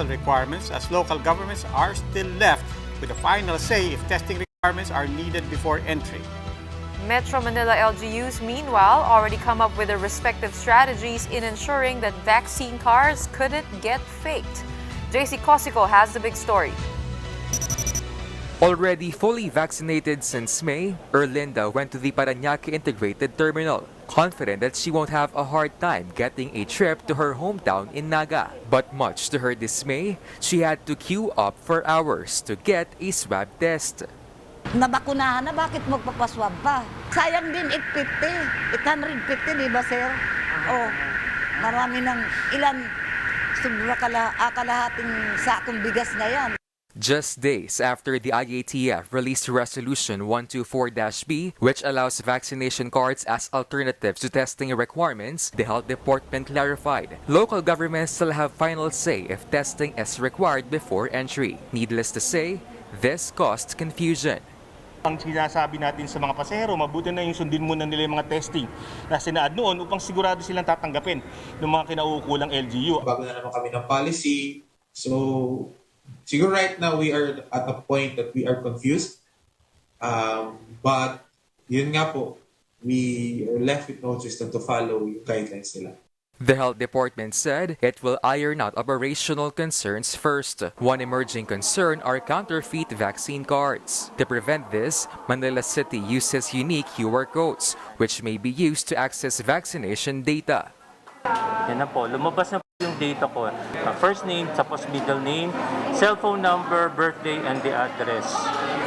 requirements as local governments are still left with the final say if testing requirements are needed before entry. Metro Manila LGUs, meanwhile, already come up with their respective strategies in ensuring that vaccine cards couldn't get faked. JC Cosico has the big story. Already fully vaccinated since May, Erlinda went to the Parañaque Integrated Terminal, confident that she won't have a hard time getting a trip to her hometown in Naga. But much to her dismay, she had to queue up for hours to get a swab test. Nabakunahan na, bakit magpapaswab pa? Sayang din, 850, di ba sir? Oh, marami ng ilan, sobra kalahating sakong bigas na yan. Just days after the IATF released Resolution 124-B, which allows vaccination cards as alternatives to testing requirements, the Health Department clarified local governments still have final say if testing is required before entry. Needless to say, this caused confusion. Ang sinasabi natin sa mga pasahero, mabuti na yung sundin muna nila yung mga testing na sinaad noon upang sigurado silang tatanggapin ng mga kinauukulang LGU. Bago na naman kami ng policy, so siguro right now we are at a point that we are confused. But yun nga po, we are left with no choice than to follow yung guidelines nila. The Health Department said it will iron out operational concerns first. One emerging concern are counterfeit vaccine cards. To prevent this, Manila City uses unique QR codes, which may be used to access vaccination data. Yan na po, lumabas na po yung data ko. First name, tapos middle name, cellphone number, birthday, and the address.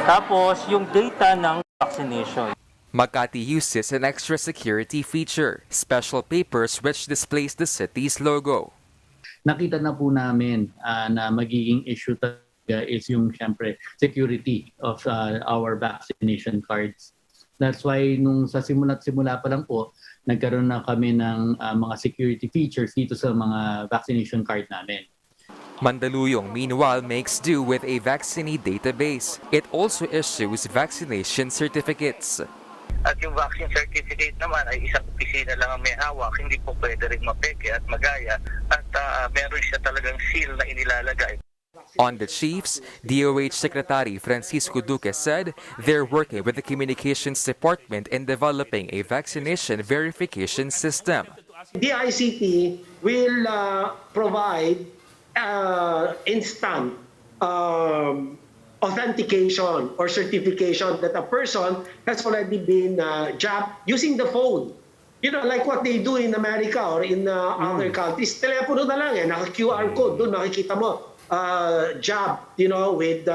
Tapos yung data ng vaccination. Makati uses an extra security feature, special papers which displays the city's logo. Nakita na po namin na magiging issue talaga is yung syempre security of our vaccination cards. That's why nung sa simula pa lang po, nagkaroon na kami ng mga security features dito sa mga vaccination card namin. Mandaluyong, meanwhile, makes do with a vaccinee database. It also issues vaccination certificates. At yung vaccine certificate naman ay isang opisina lang ang may hawak, hindi po pwede rin mapeke at magaya at meron siya talagang seal na inilalagay. On the chiefs, DOH Secretary Francisco Duque said they're working with the Communications Department in developing a vaccination verification system. DICT will provide instant authentication or certification that a person has already been jabbed using the phone. You know, like what they do in America or in other countries. Telepono na lang naka-QR code, doon makikita mo jab, you know, with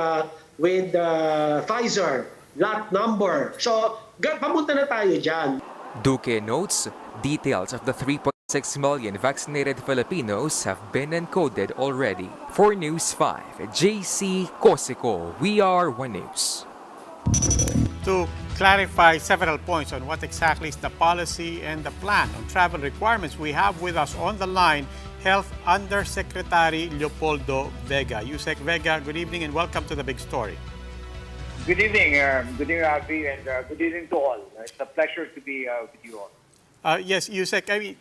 Pfizer, lot number. So, pamunta na tayo dyan. Duque notes, details of the 3.6 million vaccinated Filipinos have been encoded already. For News 5, JC Cosico, we are One News. To clarify several points on what exactly is the policy and the plan on travel requirements, we have with us on the line Health Undersecretary Leopoldo Vega. Yusek Vega, good evening and welcome to the big story. Good evening, Avi, and good evening to all. It's a pleasure to be with you all. Yes, Yusek, I mean,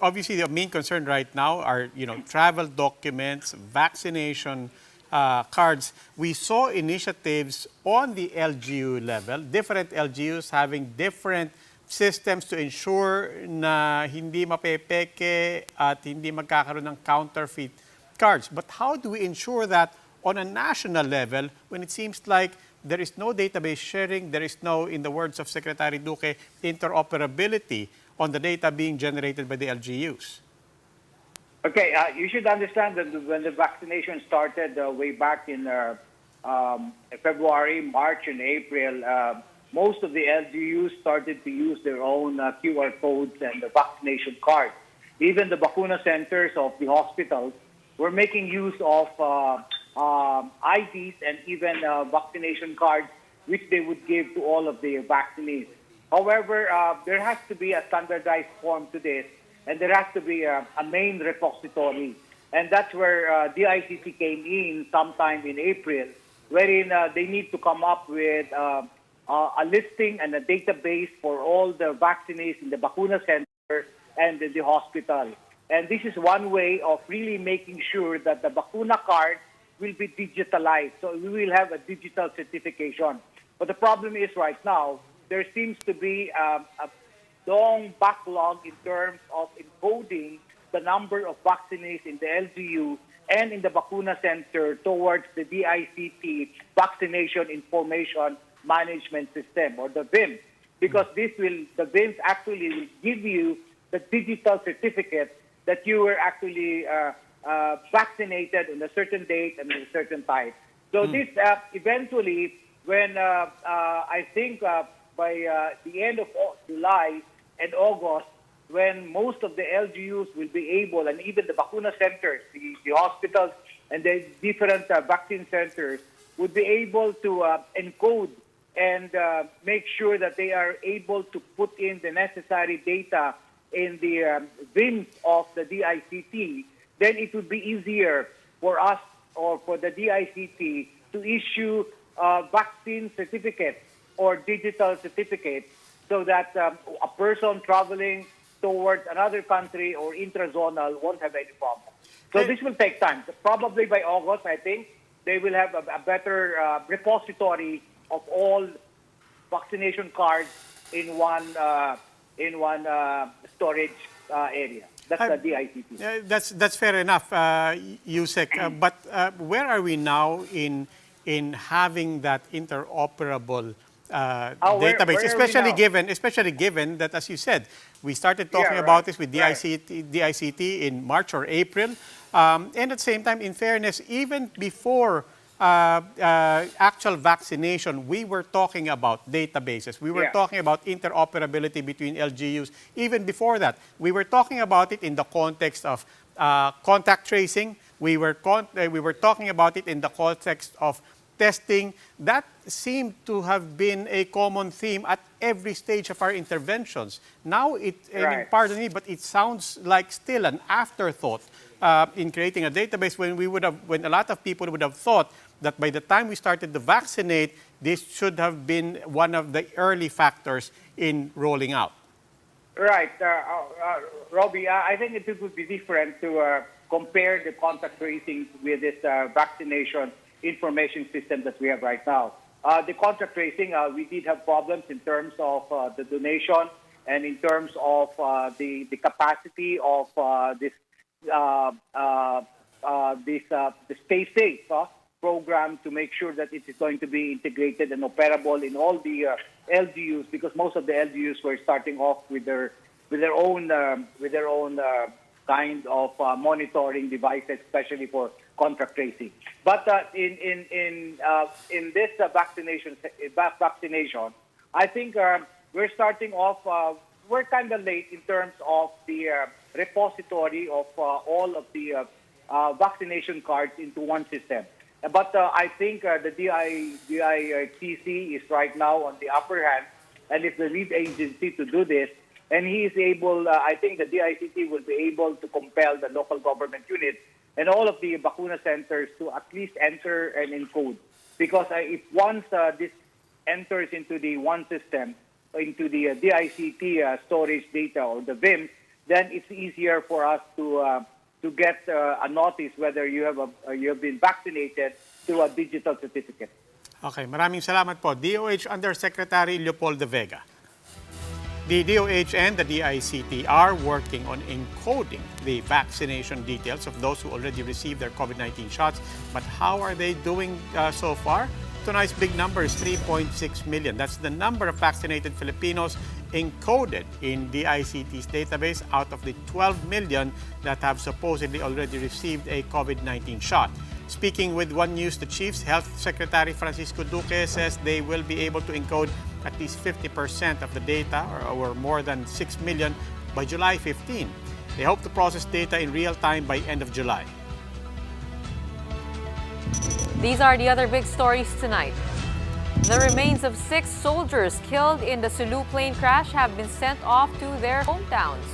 obviously the main concern right now are, travel documents, vaccination cards. We saw initiatives on the LGU level, different LGUs having different systems to ensure na hindi mapepeke at hindi magkakaroon ng counterfeit cards. But how do we ensure that on a national level when it seems like there is no database sharing, there is no, in the words of Secretary Duque, interoperability on the data being generated by the LGUs? Okay, you should understand that when the vaccination started way back in February, March, and April, most of the LGUs started to use their own QR codes and the vaccination cards. Even the vacuna centers of the hospitals were making use of IDs and even vaccination cards, which they would give to all of the vaccinees. However, there has to be a standardized form to this, and there has to be a main repository. And that's where DICT came in sometime in April, wherein they need to come up with a listing and a database for all the vaccinees in the vacuna center and in the hospital. And this is one way of really making sure that the vacuna card will be digitalized. So we will have a digital certification. But the problem is right now, there seems to be a long backlog in terms of encoding the number of vaccinations in the LGU and in the vacuna center towards the DICT Vaccination Information Management System, or the VIM. Because the VIMs actually will give you the digital certificate that you were actually vaccinated on a certain date and at a certain time. So this eventually, when I think by the end of July and August, when most of the LGUs will be able, and even the vacuna centers, the hospitals and the different vaccine centers would be able to encode and make sure that they are able to put in the necessary data in the VIMs of the DICT, then it would be easier for us or for the DICT to issue vaccine certificates or digital certificates so that a person traveling towards another country or intrazonal won't have any problem. So this will take time. Probably by August, I think, they will have a better repository of all vaccination cards in one storage area. That's the DICT. That's fair enough, Yusek. But where are we now in having that interoperable database, especially given that, as you said, we started talking about this with DICT in March or April, and at the same time, in fairness, even before actual vaccination, we were talking about databases. We were talking about interoperability between LGUs. Even before that, we were talking about it in the context of contact tracing. We were talking about it in the context of testing. That seemed to have been a common theme at every stage of our interventions. Now, pardon me, but it sounds like still an afterthought in creating a database when a lot of people would have thought that by the time we started to vaccinate, this should have been one of the early factors in rolling out. Right. Robbie, I think it would be different to compare the contact tracing with this vaccination information system that we have right now. The contact tracing, we did have problems in terms of the donation and in terms of the capacity of this Stay Safe program to make sure that it is going to be integrated and operable in all the LGUs, because most of the LGUs were starting off with their own kind of monitoring devices, especially for contact tracing. But in this vaccination, I think we're starting off. We're kind of late in terms of the repository of all of the vaccination cards into one system. But I think the DICC is right now on the upper hand, and it's the lead agency to do this. And he is able, I think the DICT will be able to compel the local government units and all of the vacuna centers to at least enter and encode. Because if once this enters into the one system, into the DICT storage data or the VIM, then it's easier for us to get a notice whether you have been vaccinated through a digital certificate. Okay, maraming salamat po. DOH Undersecretary Leopoldo Vega. The DOH and the DICT are working on encoding the vaccination details of those who already received their COVID-19 shots. But how are they doing so far? Tonight's big number is 3.6 million. That's the number of vaccinated Filipinos encoded in DICT's database out of the 12 million that have supposedly already received a COVID-19 shot. Speaking with One News, the Chief's Health Secretary Francisco Duque says they will be able to encode at least 50% of the data, or more than 6 million, by July 15. They hope to process data in real time by end of July. These are the other big stories tonight. The remains of 6 soldiers killed in the Sulu plane crash have been sent off to their hometowns.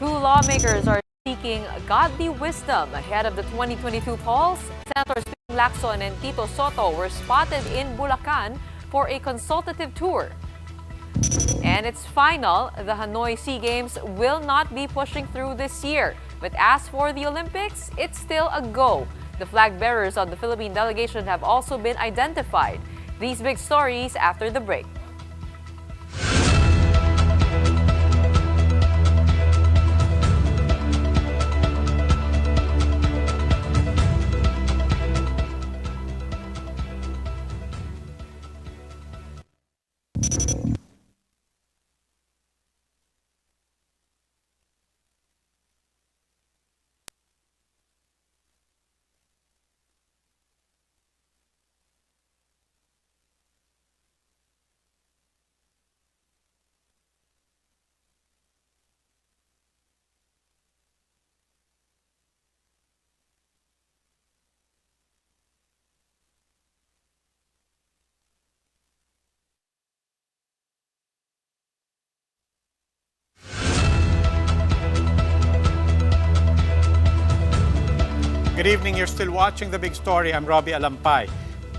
2 lawmakers are seeking godly wisdom ahead of the 2022 polls. Senators Lacson and Tito Soto were spotted in Bulacan for a consultative tour. And it's final, the Hanoi SEA Games will not be pushing through this year. But as for the Olympics, it's still a go. The flag bearers of the Philippine delegation have also been identified. These big stories after the break. Good evening. You're still watching The Big Story. I'm Robbie Alampay.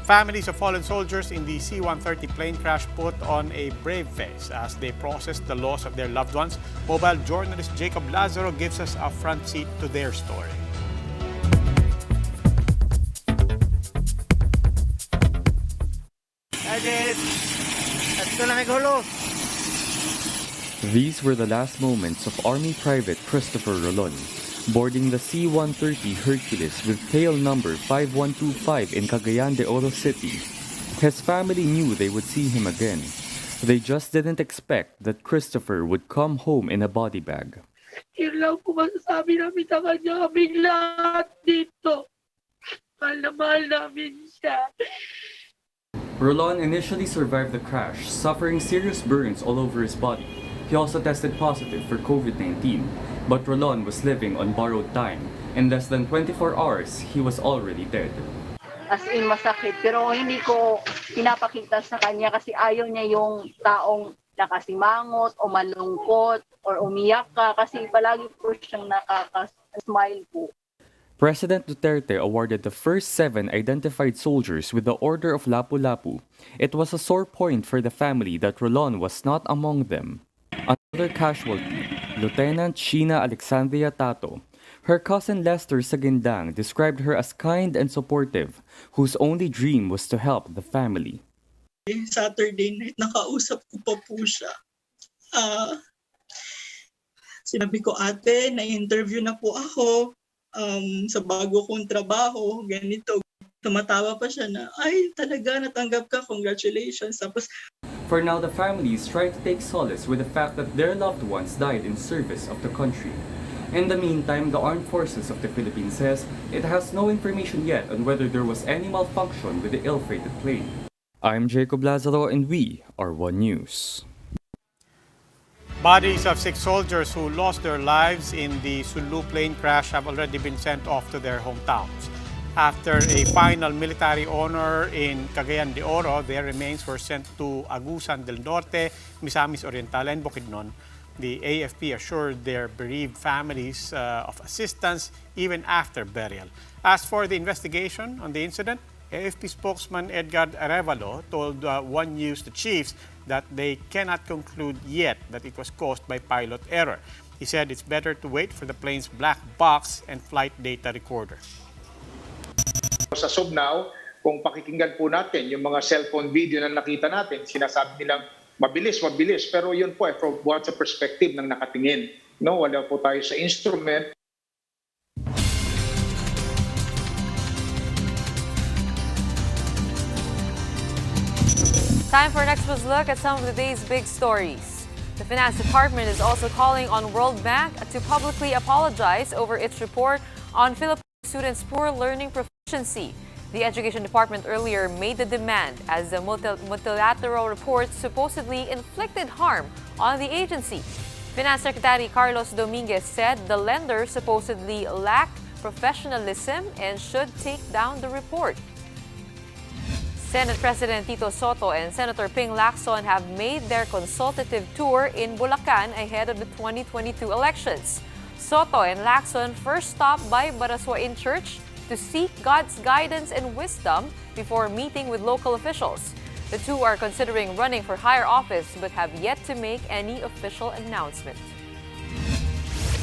Families of fallen soldiers in the C-130 plane crash put on a brave face as they process the loss of their loved ones. Mobile journalist Jacob Lazaro gives us a front seat to their story. These were the last moments of Army Private Christopher Rolon, boarding the C-130 Hercules with tail number 5125 in Cagayan de Oro City. His family knew they would see him again. They just didn't expect that Christopher would come home in a body bag. Yun lang po masasabi namin sa kanya, kaming lahat dito. Mahal na mahal namin siya. Rolon initially survived the crash, suffering serious burns all over his body. He also tested positive for COVID-19, but Rolon was living on borrowed time. In less than 24 hours, he was already dead. As in masakit, pero hindi ko pinapakita sa kanya kasi ayaw niya yung taong nakasimangot o malungkot or umiyak ka kasi palagi po siyang nakaka-smile po. President Duterte awarded the first 7 identified soldiers with the Order of Lapu-Lapu. It was a sore point for the family that Rolon was not among them. Another casualty, Lieutenant Sheena Alexandria Tato. Her cousin Lester Sagindang described her as kind and supportive, whose only dream was to help the family. Saturday night, nakausap ko pa po siya. Sinabi ko, ate, na-interview na po ako sa bago kong trabaho, ganito. Tumatawa pa siya na, ay, talaga, natanggap ka, congratulations. Tapos, for now, the families try to take solace with the fact that their loved ones died in service of the country. In the meantime, the Armed Forces of the Philippines says it has no information yet on whether there was any malfunction with the ill-fated plane. I'm Jacob Lazaro and we are One News. Bodies of 6 soldiers who lost their lives in the Sulu plane crash have already been sent off to their hometowns. After a final military honor in Cagayan de Oro, their remains were sent to Agusan del Norte, Misamis Oriental, and Bukidnon. The AFP assured their bereaved families of assistance even after burial. As for the investigation on the incident, AFP spokesman Edgar Arevalo told One News the chiefs that they cannot conclude yet that it was caused by pilot error. He said it's better to wait for the plane's black box and flight data recorder. Sa SUBNAW, kung pakikinggan po natin yung mga cellphone video na nakita natin, sinasabi nilang mabilis, pero yun po from what's the perspective ng nakatingin. No, wala po tayo sa instrument. Time for our next week's look at some of the day's big stories. The Finance Department is also calling on World Bank to publicly apologize over its report on Filipino students' poor learning proficiency. The Education Department earlier made the demand as the multilateral report supposedly inflicted harm on the agency. Finance Secretary Carlos Dominguez said the lender supposedly lacked professionalism and should take down the report. Senate President Tito Soto and Senator Ping Lacson have made their consultative tour in Bulacan ahead of the 2022 elections. Soto and Lacson first stopped by Baraswain Church to seek God's guidance and wisdom before meeting with local officials. The two are considering running for higher office but have yet to make any official announcement.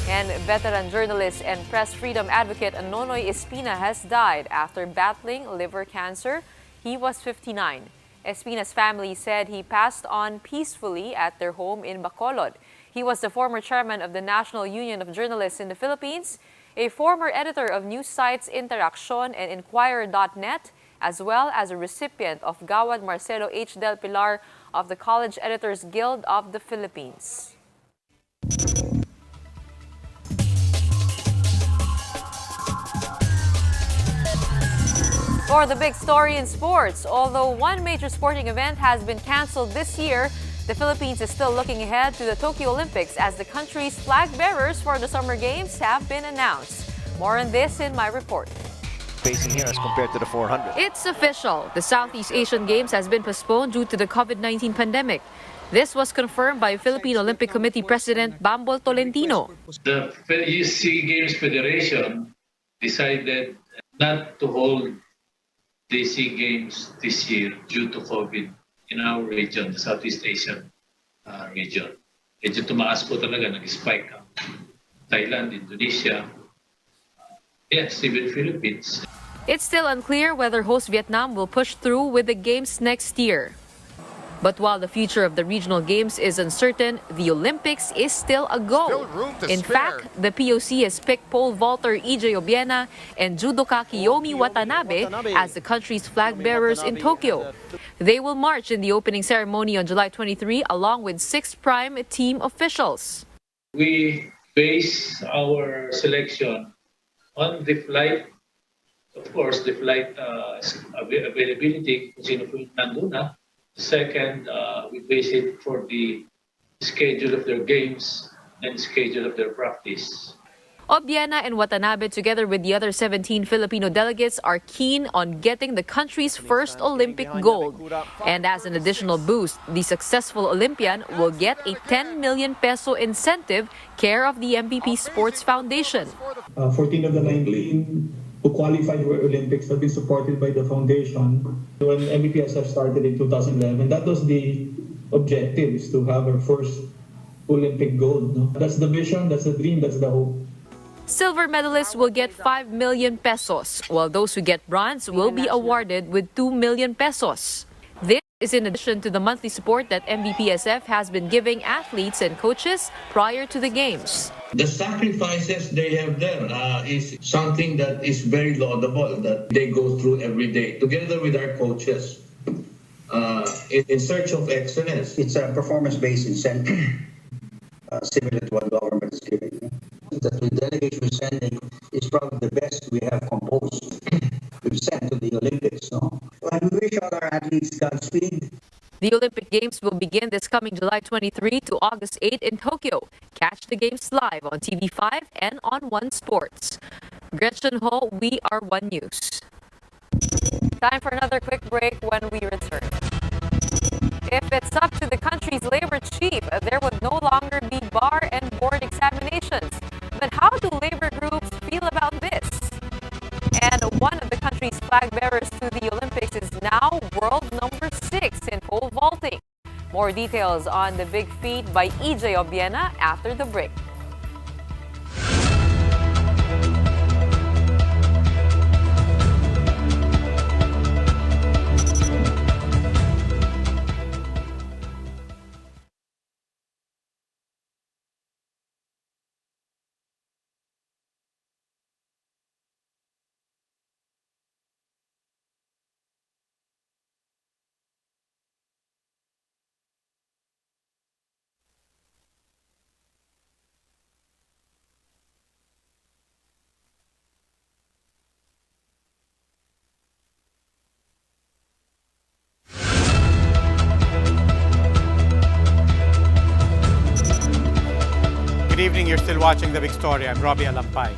And veteran journalist and press freedom advocate Nonoy Espina has died after battling liver cancer. He was 59. Espina's family said he passed on peacefully at their home in Bacolod. He was the former chairman of the National Union of Journalists in the Philippines, a former editor of news sites Interacción and Inquirer.net, as well as a recipient of Gawad Marcelo H. Del Pilar of the College Editors Guild of the Philippines. For the big story in sports, although one major sporting event has been canceled this year, the Philippines is still looking ahead to the Tokyo Olympics as the country's flag bearers for the Summer Games have been announced. More on this in my report. Facing here as compared to the 400. It's official. The Southeast Asian Games has been postponed due to the COVID-19 pandemic. This was confirmed by Philippine Olympic Committee President Bambol Tolentino. The SEAG Games Federation decided not to hold the SEAG Games this year due to COVID in our region, the Southeast Asian region. Medyo tumaas po talaga, nag-spike ang Thailand, Indonesia, yes, even Philippines. It's still unclear whether host Vietnam will push through with the Games next year. But while the future of the regional games is uncertain, the Olympics is still a go. In fact, the POC has picked pole vaulter EJ Obiena and judoka Kiyomi Watanabe as the country's flag bearers in Tokyo. They will march in the opening ceremony on July 23 along with 6 Prime team officials. We base our selection on the flight, of course, the flight availability, kung sino po yung nandun. Second, we base it for the schedule of their games and schedule of their practice. Obiena and Watanabe, together with the other 17 Filipino delegates, are keen on getting the country's first Olympic gold. And as an additional boost, the successful Olympian will get a 10 million peso incentive, care of the MVP Sports Foundation. 14 of the 19 who qualified for Olympics have been supported by the foundation. When MBPSF started in 2011, that was the objective, is to have our first Olympic gold. No? That's the vision, that's the dream, that's the hope. Silver medalists will get 5 million pesos, while those who get bronze will be awarded with 2 million pesos. This is in addition to the monthly support that MBPSF has been giving athletes and coaches prior to the Games. The sacrifices they have there is something that is very laudable, that they go through every day, together with our coaches, in search of excellence. It's a performance-based incentive, similar to what government is giving. That the delegation we're sending is probably the best we have composed. We've sent to the Olympics. No? And we wish all our athletes Godspeed. The Olympic Games will begin this coming July 23 to August 8 in Tokyo. Catch the Games live on TV5 and on One Sports. Gretchen Ho, We Are One News. Time for another quick break. When we return. If it's up to the country's labor chief, there would no longer be bar and board examinations. But how do labor groups feel about this? And one of the country's flag bearers to the Olympics is now world number 6 in pole vaulting. More details on the big feat by EJ Obiena after the break. Good evening, you're still watching The Big Story. I'm Robbie Alampay.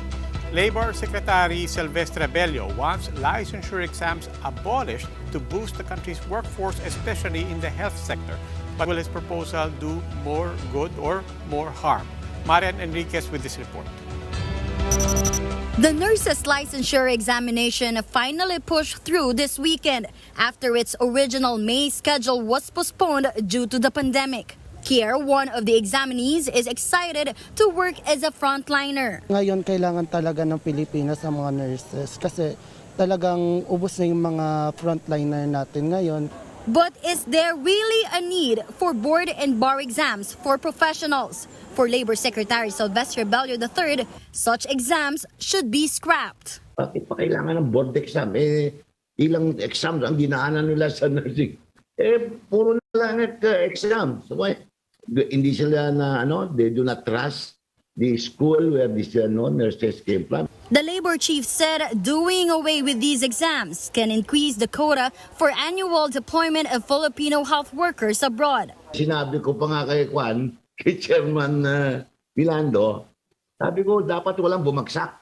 Labor Secretary Silvestre Bello wants licensure exams abolished to boost the country's workforce, especially in the health sector. But will his proposal do more good or more harm? Marian Enriquez with this report. The nurses' licensure examination finally pushed through this weekend after its original May schedule was postponed due to the pandemic. Kier, one of the examinees, is excited to work as a frontliner. Ngayon, kailangan talaga ng Pilipinas sa mga nurses kasi talagang ubos na yung mga frontliner natin ngayon. But is there really a need for board and bar exams for professionals? For Labor Secretary Sylvester Bello III, such exams should be scrapped. Bakit pa kailangan ng board exam? Ilang exams ang dinaanan nila sa nursing. Puro na lang exam. So why? Hindi sila they do not trust the school where these nurses came from. The labor chief said doing away with these exams can increase the quota for annual deployment of Filipino health workers abroad. Sinabi ko pa nga kay Chairman Milando, sabi ko dapat walang bumagsak.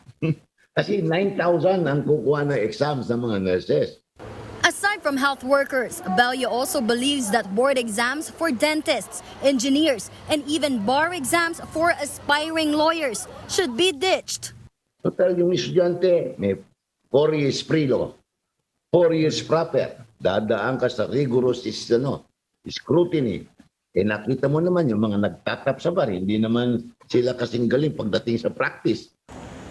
Kasi 9,000 ang kukuha ng exams ng mga nurses. Aside from health workers, Bello also believes that board exams for dentists, engineers, and even bar exams for aspiring lawyers should be ditched. Total yung estudyante, may 4 years pre-law, 4 years proper. Dadaan ka sa rigorous scrutiny. Nakita mo naman yung mga nagtatap sa bar, hindi naman sila kasing galing pagdating sa practice.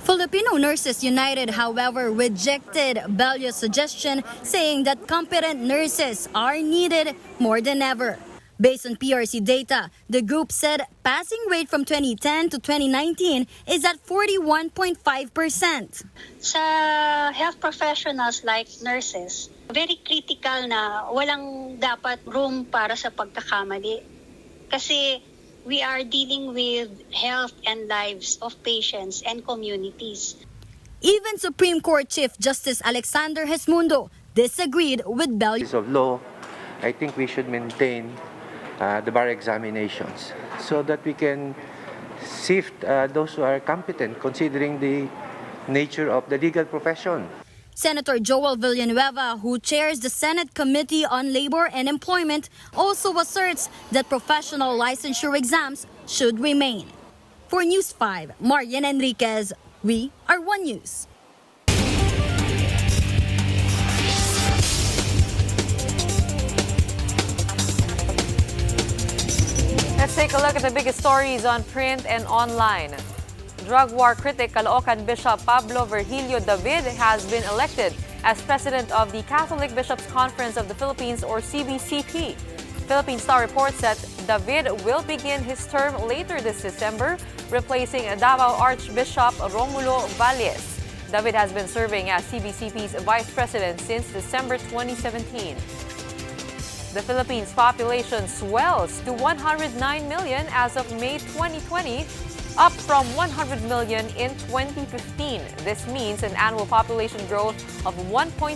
Filipino Nurses United, however, rejected Bello's suggestion, saying that competent nurses are needed more than ever. Based on PRC data, the group said passing rate from 2010 to 2019 is at 41.5%. Sa health professionals like nurses, very critical na walang dapat room para sa pagkakamali. Kasi we are dealing with health and lives of patients and communities. Even Supreme Court Chief Justice Alexander Hesmundo disagreed with Bello. Of law, I think we should maintain the bar examinations so that we can sift those who are competent considering the nature of the legal profession. Senator Joel Villanueva, who chairs the Senate Committee on Labor and Employment, also asserts that professional licensure exams should remain. For News 5, Marian Enriquez, we are One News. Let's take a look at the biggest stories on print and online. Drug war critic Caloocan Bishop Pablo Virgilio David has been elected as president of the Catholic Bishops' Conference of the Philippines, or CBCP. Philippine Star reports that David will begin his term later this December, replacing Davao Archbishop Romulo Valles. David has been serving as CBCP's vice president since December 2017. The Philippines' population swells to 109 million as of May 2020, up from 100 million in 2015. This means an annual population growth of 1.6%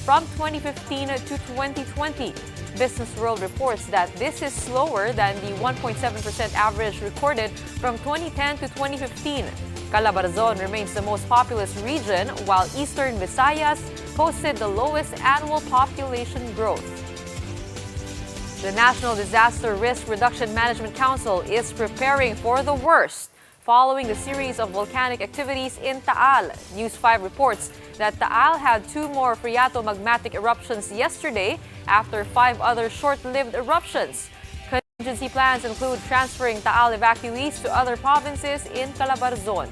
from 2015 to 2020. Business World reports that this is slower than the 1.7% average recorded from 2010 to 2015. Calabarzon remains the most populous region, while Eastern Visayas posted the lowest annual population growth. The National Disaster Risk Reduction Management Council is preparing for the worst following the series of volcanic activities in Taal. News 5 reports that Taal had 2 more phreatomagmatic eruptions yesterday after 5 other short-lived eruptions. Contingency plans include transferring Taal evacuees to other provinces in Calabarzon.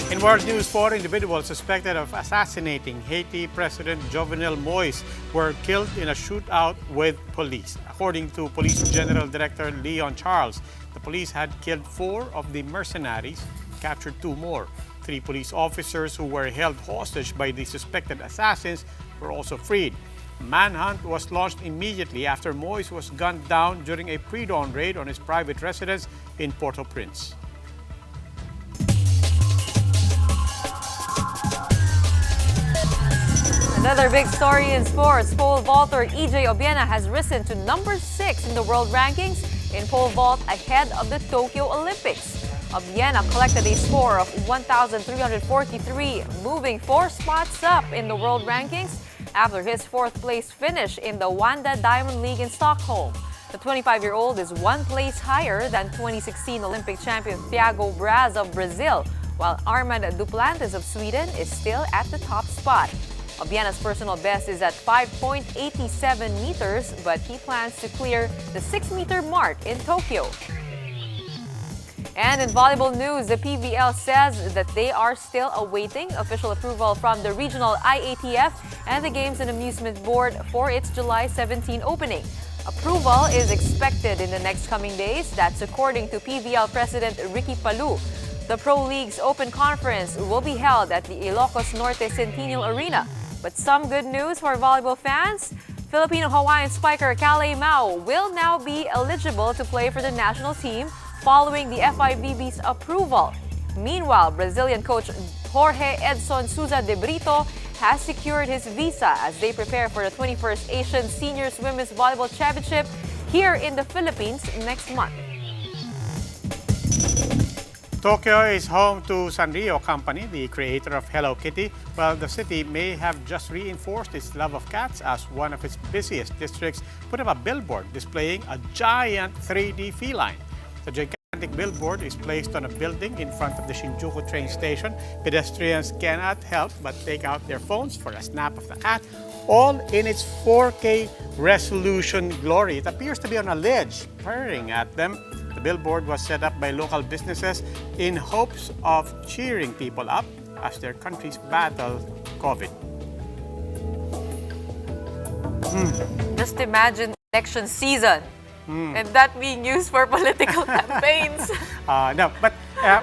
In world news, 4 individuals suspected of assassinating Haiti President Jovenel Moïse were killed in a shootout with police. According to Police General Director Leon Charles, the police had killed 4 of the mercenaries, captured 2 more. 3 police officers who were held hostage by the suspected assassins were also freed. Manhunt was launched immediately after Moïse was gunned down during a pre-dawn raid on his private residence in Port-au-Prince. Another big story in sports. Pole vaulter EJ Obiena has risen to number 6 in the world rankings in pole vault ahead of the Tokyo Olympics. Obiena collected a score of 1,343, moving 4 spots up in the world rankings after his 4th place finish in the Wanda Diamond League in Stockholm. The 25-year-old is 1 place higher than 2016 Olympic champion Thiago Braz of Brazil, while Armand Duplantis of Sweden is still at the top spot. Obiana's personal best is at 5.87 meters, but he plans to clear the 6-meter mark in Tokyo. And in volleyball news, the PVL says that they are still awaiting official approval from the regional IATF and the Games and Amusement Board for its July 17 opening. Approval is expected in the next coming days. That's according to PVL President Ricky Palou. The Pro League's Open Conference will be held at the Ilocos Norte Centennial Arena. But some good news for volleyball fans. Filipino-Hawaiian spiker Calais Mao will now be eligible to play for the national team following the FIVB's approval. Meanwhile, Brazilian coach Jorge Edson Souza de Brito has secured his visa as they prepare for the 21st Asian Seniors Women's Volleyball Championship here in the Philippines next month. Tokyo is home to Sanrio Company, the creator of Hello Kitty. Well, the city may have just reinforced its love of cats as one of its busiest districts put up a billboard displaying a giant 3D feline. The gigantic billboard is placed on a building in front of the Shinjuku train station. Pedestrians cannot help but take out their phones for a snap of the cat, all in its 4K resolution glory. It appears to be on a ledge, purring at them. The billboard was set up by local businesses in hopes of cheering people up as their countries battle COVID. Just imagine election season and that being used for political campaigns. No, but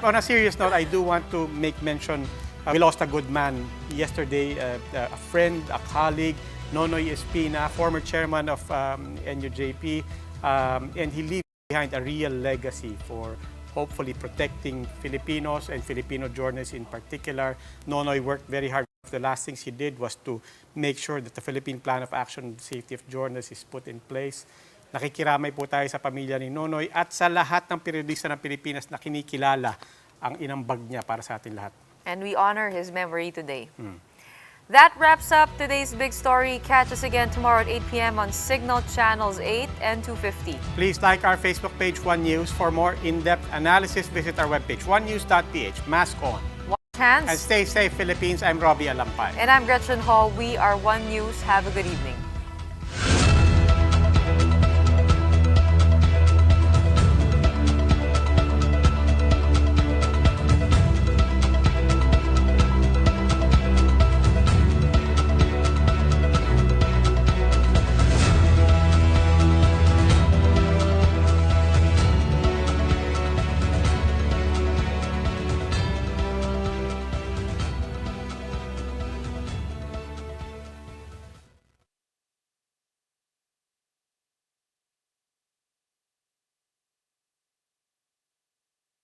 on a serious note, I do want to make mention, we lost a good man yesterday, a friend, a colleague, Nonoy Espina, former chairman of NUJP, and he leaves behind a real legacy for hopefully protecting Filipinos and Filipino journalists in particular. Nonoy worked very hard. The last things he did was to make sure that the Philippine Plan of Action on the Safety of Journalists is put in place. Nakikiramay po tayo sa pamilya ni Nonoy at sa lahat ng periodista ng Pilipinas na kinikilala ang inambag niya para sa atin lahat. And we honor his memory today. That wraps up today's big story. Catch us again tomorrow at 8 p.m. on Signal Channels 8 and 250. Please like our Facebook page, One News. For more in-depth analysis, visit our webpage, onenews.ph. Mask on. Wash hands. And stay safe, Philippines. I'm Robbie Alampay. And I'm Gretchen Hall. We are One News. Have a good evening.